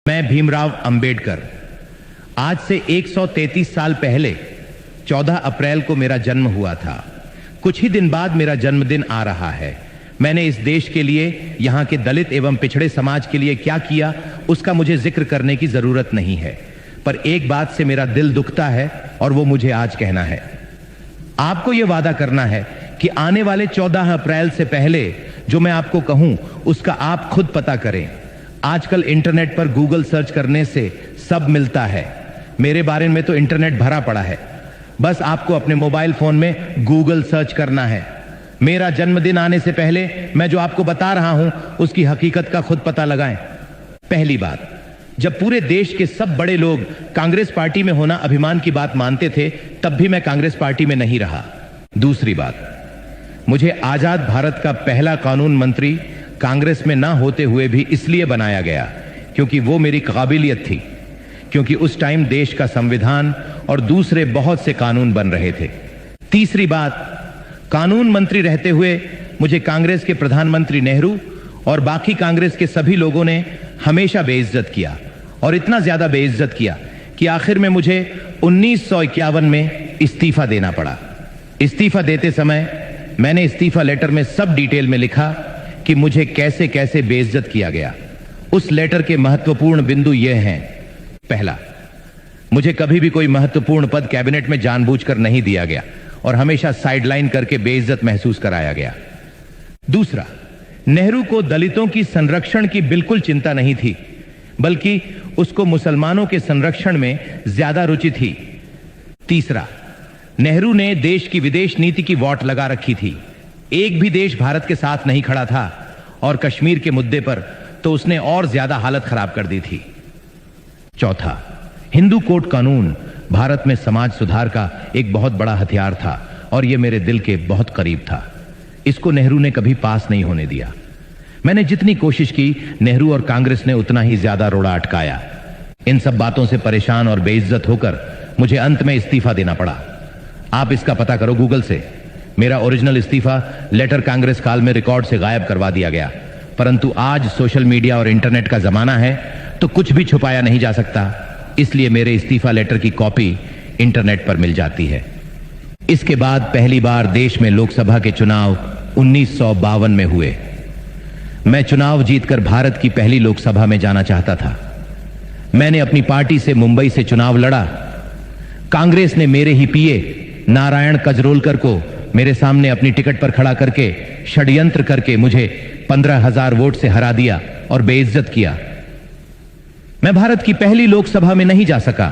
मैं भीमराव अंबेडकर। आज से 133 साल पहले 14 अप्रैल को मेरा जन्म हुआ था। कुछ ही दिन बाद मेरा जन्मदिन आ रहा है। मैंने इस देश के लिए, यहाँ के दलित एवं पिछड़े समाज के लिए क्या किया, उसका मुझे जिक्र करने की जरूरत नहीं है, पर एक बात से मेरा दिल दुखता है और वो मुझे आज कहना है। आपको यह वादा करना है कि आने वाले 14 अप्रैल से पहले जो मैं आपको कहूं उसका आप खुद पता करें। आजकल इंटरनेट पर गूगल सर्च करने से सब मिलता है। मेरे बारे में तो इंटरनेट भरा पड़ा है, बस आपको अपने मोबाइल फोन में गूगल सर्च करना है। मेरा जन्मदिन आने से पहले मैं जो आपको बता रहा हूं उसकी हकीकत का खुद पता लगाएं। पहली बात, जब पूरे देश के सब बड़े लोग कांग्रेस पार्टी में होना अभिमान की बात मानते थे, तब भी मैं कांग्रेस पार्टी में नहीं रहा। दूसरी बात, मुझे आजाद भारत का पहला कानून मंत्री कांग्रेस में ना होते हुए भी इसलिए बनाया गया क्योंकि वो मेरी काबिलियत थी, क्योंकि उस टाइम देश का संविधान और दूसरे बहुत से कानून बन रहे थे। तीसरी बात, कानून मंत्री रहते हुए मुझे कांग्रेस के प्रधानमंत्री नेहरू और बाकी कांग्रेस के सभी लोगों ने हमेशा बेइज्जत किया, और इतना ज्यादा बेइज्जत किया कि आखिर में मुझे 1951 में इस्तीफा देना पड़ा। इस्तीफा देते समय मैंने इस्तीफा लेटर में सब डिटेल में लिखा कि मुझे कैसे कैसे बेइज्जत किया गया। उस लेटर के महत्वपूर्ण बिंदु ये हैं। पहला, मुझे कभी भी कोई महत्वपूर्ण पद कैबिनेट में जानबूझकर नहीं दिया गया और हमेशा साइडलाइन करके बेइज्जत महसूस कराया गया। दूसरा, नेहरू को दलितों की संरक्षण की बिल्कुल चिंता नहीं थी, बल्कि उसको मुसलमानों के संरक्षण में ज्यादा रुचि थी। तीसरा, नेहरू ने देश की विदेश नीति की वॉट लगा रखी थी। एक भी देश भारत के साथ नहीं खड़ा था, और कश्मीर के मुद्दे पर तो उसने और ज्यादा हालत खराब कर दी थी। चौथा, हिंदू कोड कानून भारत में समाज सुधार का एक बहुत बड़ा हथियार था और यह मेरे दिल के बहुत करीब था। इसको नेहरू ने कभी पास नहीं होने दिया। मैंने जितनी कोशिश की, नेहरू और कांग्रेस ने उतना ही ज्यादा रोड़ा अटकाया। इन सब बातों से परेशान और बेइज्जत होकर मुझे अंत में इस्तीफा देना पड़ा। आप इसका पता करो गूगल से। मेरा ओरिजिनल इस्तीफा लेटर कांग्रेस काल में रिकॉर्ड से गायब करवा दिया गया, परंतु आज सोशल मीडिया और इंटरनेट का जमाना है तो कुछ भी छुपाया नहीं जा सकता, इसलिए मेरे इस्तीफा लेटर की कॉपी इंटरनेट पर मिल जाती है। इसके बाद पहली बार देश में लोकसभा के चुनाव 1952 में हुए। मैं चुनाव जीतकर भारत की पहली लोकसभा में जाना चाहता था। मैंने अपनी पार्टी से मुंबई से चुनाव लड़ा। कांग्रेस ने मेरे ही पीए नारायण कजरोलकर को मेरे सामने अपनी टिकट पर खड़ा करके षड्यंत्र करके मुझे 15,000 वोट से हरा दिया और बेइज्जत किया। मैं भारत की पहली लोकसभा में नहीं जा सका।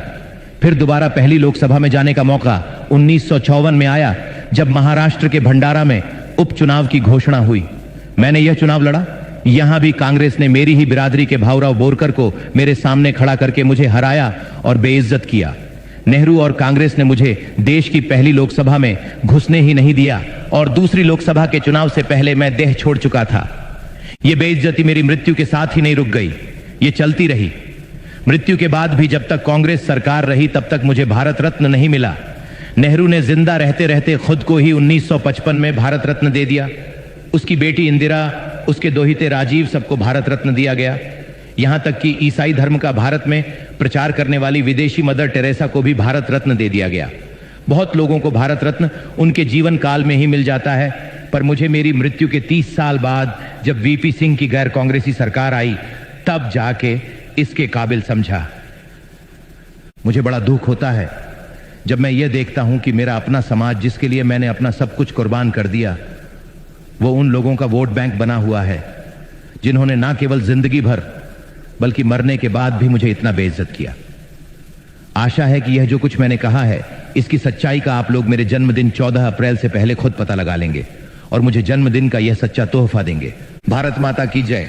फिर दोबारा पहली लोकसभा में जाने का मौका 1954 में आया, जब महाराष्ट्र के भंडारा में उपचुनाव की घोषणा हुई। मैंने यह चुनाव लड़ा। यहां भी कांग्रेस ने मेरी ही बिरादरी के भाऊराव बोरकर को मेरे सामने खड़ा करके मुझे हराया और बेइज्जत किया। नेहरू और कांग्रेस ने मुझे देश की पहली लोकसभा में घुसने ही नहीं दिया, और दूसरी लोकसभा के चुनाव से पहले मैं देह छोड़ चुका था। यह बेइज्जती मेरी मृत्यु के साथ ही नहीं रुक गई, ये चलती रही। मृत्यु के बाद भी जब तक कांग्रेस सरकार रही, तब तक मुझे भारत रत्न नहीं मिला। नेहरू ने जिंदा रहते रहते खुद को ही 1955 में भारत रत्न दे दिया। उसकी बेटी इंदिरा, उसके दोहिते राजीव, सबको भारत रत्न दिया गया। यहां तक कि ईसाई धर्म का भारत में प्रचार करने वाली विदेशी मदर टेरेसा को भी भारत रत्न दे दिया गया। बहुत लोगों को भारत रत्न उनके जीवन काल में ही मिल जाता है, पर मुझे मेरी मृत्यु के 30 साल बाद जब वीपी सिंह की गैर कांग्रेसी सरकार आई, तब जाके इसके काबिल समझा। मुझे बड़ा दुख होता है जब मैं ये देखता हूं कि मेरा अपना समाज, जिसके लिए मैंने अपना सब कुछ कुर्बान कर दिया, वो उन लोगों का वोट बैंक बना हुआ है जिन्होंने ना केवल जिंदगी भर बल्कि मरने के बाद भी मुझे इतना बेइज्जत किया। आशा है कि यह जो कुछ मैंने कहा है, इसकी सच्चाई का आप लोग मेरे जन्मदिन 14 अप्रैल से पहले खुद पता लगा लेंगे और मुझे जन्मदिन का यह सच्चा तोहफा देंगे। भारत माता की जय।